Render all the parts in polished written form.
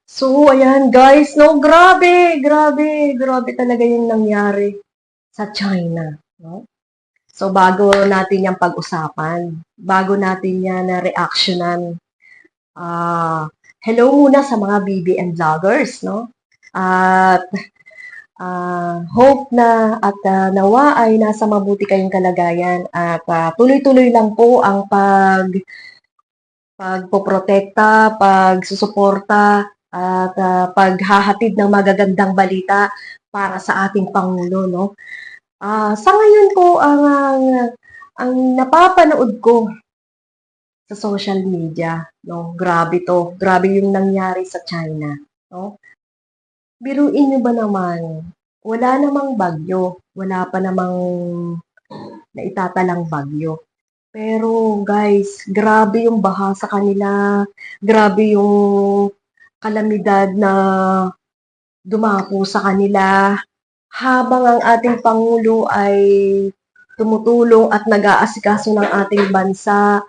So, ayan guys, no, grabe talaga yung nangyari sa China, no? So, bago natin yung pag-usapan, bago natin yan na reactionan, hello muna sa mga BBM vloggers, no? At hope na at nawa ay nasa mabuti kayong kalagayan at tuloy-tuloy lang po ang pagpoprotekta, pagsusuporta at paghahatid ng magagandang balita para sa ating Pangulo, no? Sa ngayon po ang napapanood ko sa social media, no? Grabe 'to, grabe yung nangyari sa China, no? Biruin niyo ba naman, wala namang bagyo, wala pa namang naitatalang bagyo. Pero guys, grabe yung baha sa kanila, grabe yung kalamidad na dumapo sa kanila, habang ang ating Pangulo ay tumutulong at nag-aasikaso ng ating bansa,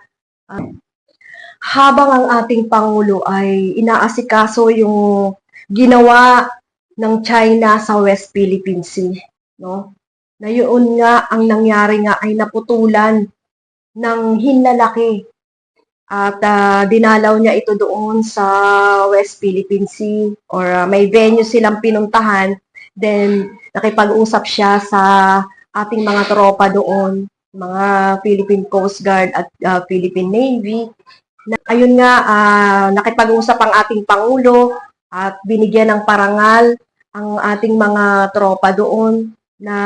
habang ang ating Pangulo ay inaasikaso yung ginawa ng China sa West Philippine Sea, no? Na yun nga, ang nangyari nga ay naputulan ng hinlalaki at dinalaw niya ito doon sa West Philippine Sea or may venue silang pinuntahan. Then, nakipag-usap siya sa ating mga tropa doon, mga Philippine Coast Guard at Philippine Navy. Ayun nga, nakipag-usap ang ating Pangulo at binigyan ng parangal ang ating mga tropa doon na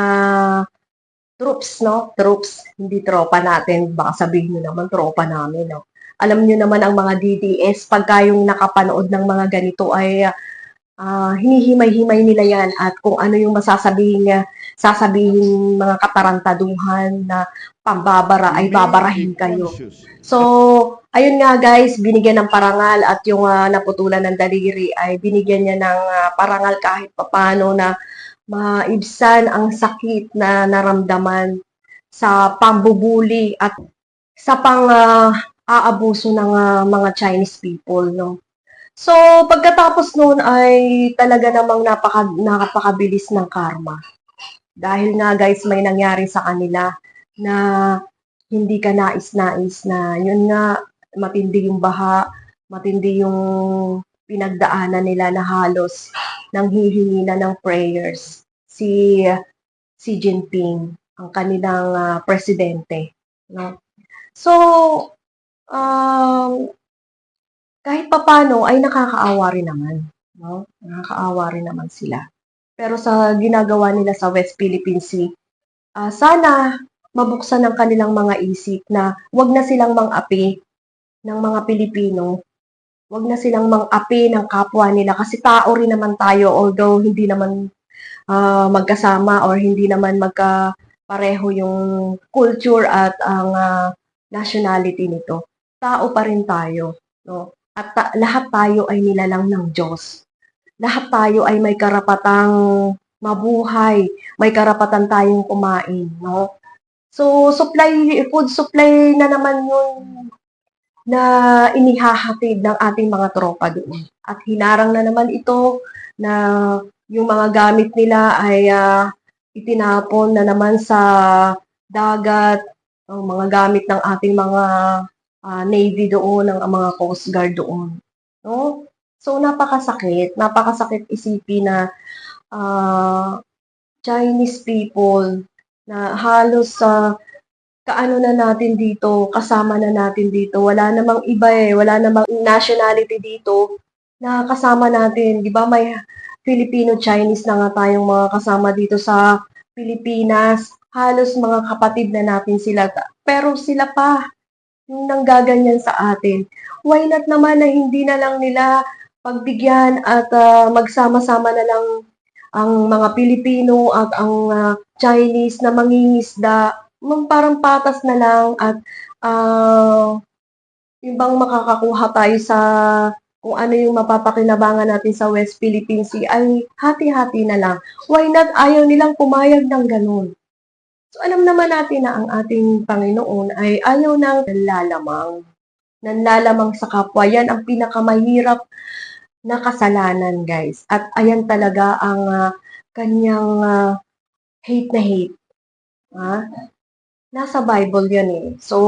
troops, no? Troops, hindi tropa natin. Baka sabihin nyo naman, tropa namin, no? Alam nyo naman ang mga DDS, pagka yung nakapanood ng mga ganito ay hinihimay-himay nila yan at kung ano yung sasabihin mga katarantaduhan na pambabara ay babarahin kayo. So, ayun nga guys, binigyan ng parangal at yung naputulan ng daliri ay binigyan niya ng parangal kahit papano na maibsan ang sakit na naramdaman sa pambubuli at sa aabuso ng mga Chinese people, no? So, pagkatapos noon ay talaga namang napakabilis ng karma. Dahil nga guys, may nangyari sa kanila na hindi ka nais-nais na yun nga, matindi yung baha, matindi yung pinagdaanan nila na halos nang hihingi na ng prayers si Xi Jinping, ang kanilang presidente, no? So, um, kahit papano ay nakakaawa rin naman, no? Nakakaawa rin naman sila. Pero sa ginagawa nila sa West Philippine Sea, sana mabuksan ng kanilang mga isip na wag na silang mang-api ng mga Pilipino, wag na silang mang-api ng kapwa nila kasi tao rin naman tayo although hindi naman magkasama or hindi naman magkapareho yung culture at ang nationality nito. Tao pa rin tayo, no? At lahat tayo ay nilalang ng Diyos. Lahat tayo ay may karapatang mabuhay, may karapatan tayong kumain, no? So, food supply na naman yung na inihahatid ng ating mga tropa doon. At hinarang na naman ito na yung mga gamit nila ay itinapon na naman sa dagat, ang mga gamit ng ating mga Navy doon, ng mga Coast Guard doon. No? So, napakasakit isipin na Chinese people na halos sa kaano na natin dito, kasama na natin dito. Wala namang iba wala namang nationality dito na kasama natin. 'Di ba may Filipino-Chinese na nga tayong mga kasama dito sa Pilipinas. Halos mga kapatid na natin sila. Pero sila pa yung nanggaganyan sa atin. Why not naman na hindi na lang nila pagbigyan at magsama-sama na lang ang mga Pilipino at ang Chinese na mangingisda, parang patas na lang at yung bang makakakuha tayo sa kung ano yung mapapakinabangan natin sa West Philippine Sea ay hati-hati na lang. Why not ayaw nilang pumayag ng ganun? So alam naman natin na ang ating Panginoon ay ayaw nang lalamang. nanlalamang sa kapwa, yan ang pinakamahirap na kasalanan, guys. At ayan talaga ang kanyang hate na hate. Nasa Bible yan eh. So,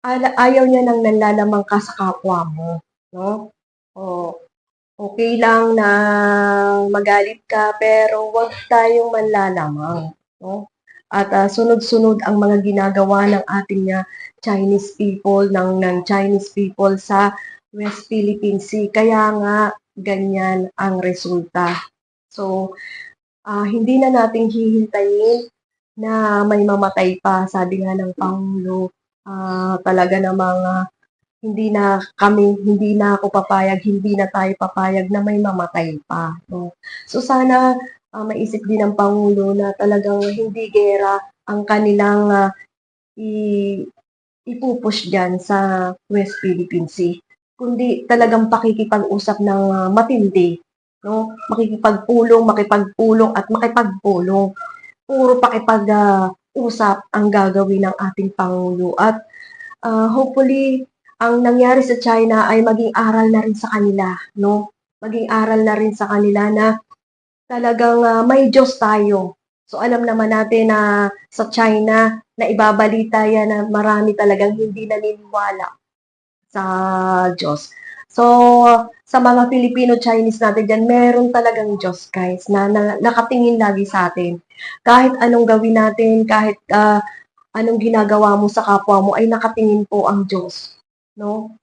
ayaw niya nang nanlalamang ka sa kapwa mo. No? O, okay lang na magalit ka, pero huwag tayong manlalamang. No? At sunod-sunod ang mga ginagawa ng ating Chinese people, ng Chinese people sa West Philippine Sea. Kaya nga, ganyan ang resulta. So, hindi na natin hihintayin na may mamatay pa. Sabi nga ng Pangulo, talaga namang hindi na ako papayag, hindi na tayo papayag na may mamatay pa. No? So sana maisip din ng Pangulo na talagang hindi gera ang kanilang ipupush dyan sa West Philippine Sea, kundi talagang pakikipag-usap ng matindi, no? Makipagpulong at makipagpulong. Puro pakipag-usap ang gagawin ng ating Pangulo at hopefully ang nangyari sa China ay maging aral na rin sa kanila, no? Maging aral na rin sa kanila na talagang may Diyos tayo. So alam naman natin na sa China na ibabalita yan na marami talagang hindi naniniwala sa Diyos. So, sa mga Filipino-Chinese natin dyan, meron talagang Diyos, guys, na nakatingin lagi sa atin. Kahit anong gawin natin, kahit anong ginagawa mo sa kapwa mo, ay nakatingin po ang Diyos. No?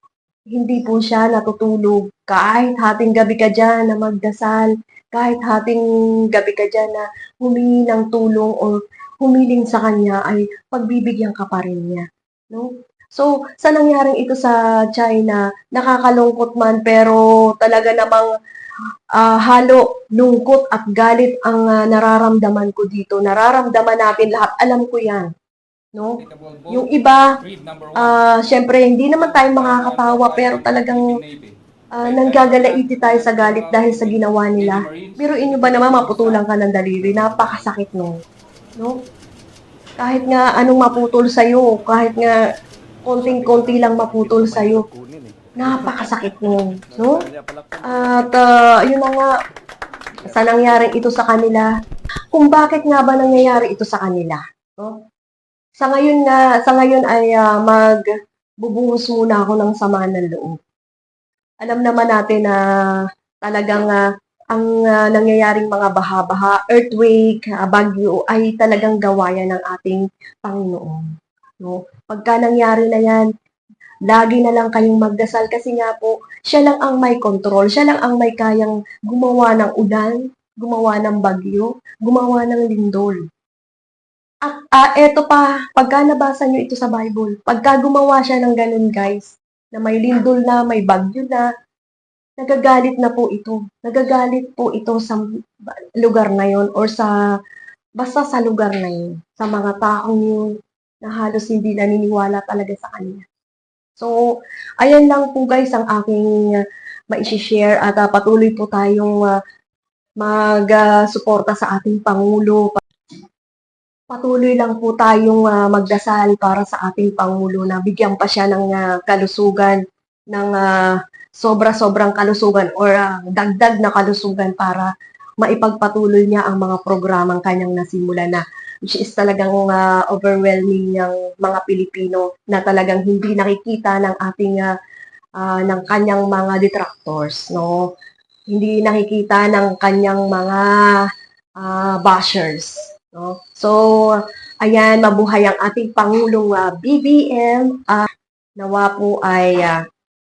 Hindi po siya natutulog. Kahit hating gabi ka dyan na magdasal, kahit hating gabi ka dyan na humingi ng tulong o humiling sa Kanya, ay pagbibigyan ka pa rin niya. No? So, sa nangyaring ito sa China, nakakalungkot man pero talaga namang halo lungkot at galit ang nararamdaman ko dito. Nararamdaman natin lahat. Alam ko yan. No? Yung iba, syempre, hindi naman tayo makakatawa pero talagang nanggagalaiti tayo sa galit dahil sa ginawa nila. Biruin nyo ba naman maputulan ka ng daliri? Napakasakit no. Kahit nga anong maputol sa'yo, kahit nga konting-konti lang maputol sa'yo, napakasakit nun. No? At yun na nga, sa nangyaring ito sa kanila, kung bakit nga ba nangyayari ito sa kanila. No? Sa ngayon ay magbubuhos muna ako ng sama ng loob. Alam naman natin na talagang ang nangyayaring mga baha-baha, earthquake, bagyo ay talagang gawayan ng ating Panginoon. No? Pagka nangyari na yan, lagi na lang kayong magdasal kasi nga po, siya lang ang may control, siya lang ang may kayang gumawa ng ulan, gumawa ng bagyo, gumawa ng lindol. At eto pa, pagka nabasa nyo ito sa Bible, pagka gumawa siya ng ganun guys, na may lindol na, may bagyo na, nagagalit na po ito. Nagagalit po ito sa lugar na yon or basta sa lugar na yun. Sa mga taong yun na halos hindi naniniwala talaga sa kanya. So, ayan lang po guys ang aking ma-share at patuloy po tayong mag-suporta sa ating Pangulo. Patuloy lang po tayong magdasal para sa ating Pangulo na bigyan pa siya ng kalusugan, ng sobra-sobrang kalusugan or dagdag na kalusugan para maipagpatuloy niya ang mga programang kanyang nasimulan na which is talagang overwhelming ng mga Pilipino na talagang hindi nakikita ng ating ng kanyang mga detractors, no? Hindi nakikita ng kanyang mga bashers, no? So, ayan, mabuhay ang ating Pangulong BBM. Nawa po ay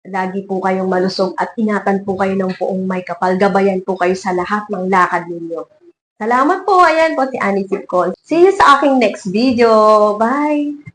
lagi po kayong malusog at ingatan po kayo ng poong may kapal. Gabayan po kayo sa lahat ng lakad ninyo. Salamat po. Ayan po si Annie Sipcol. See you sa aking next video. Bye!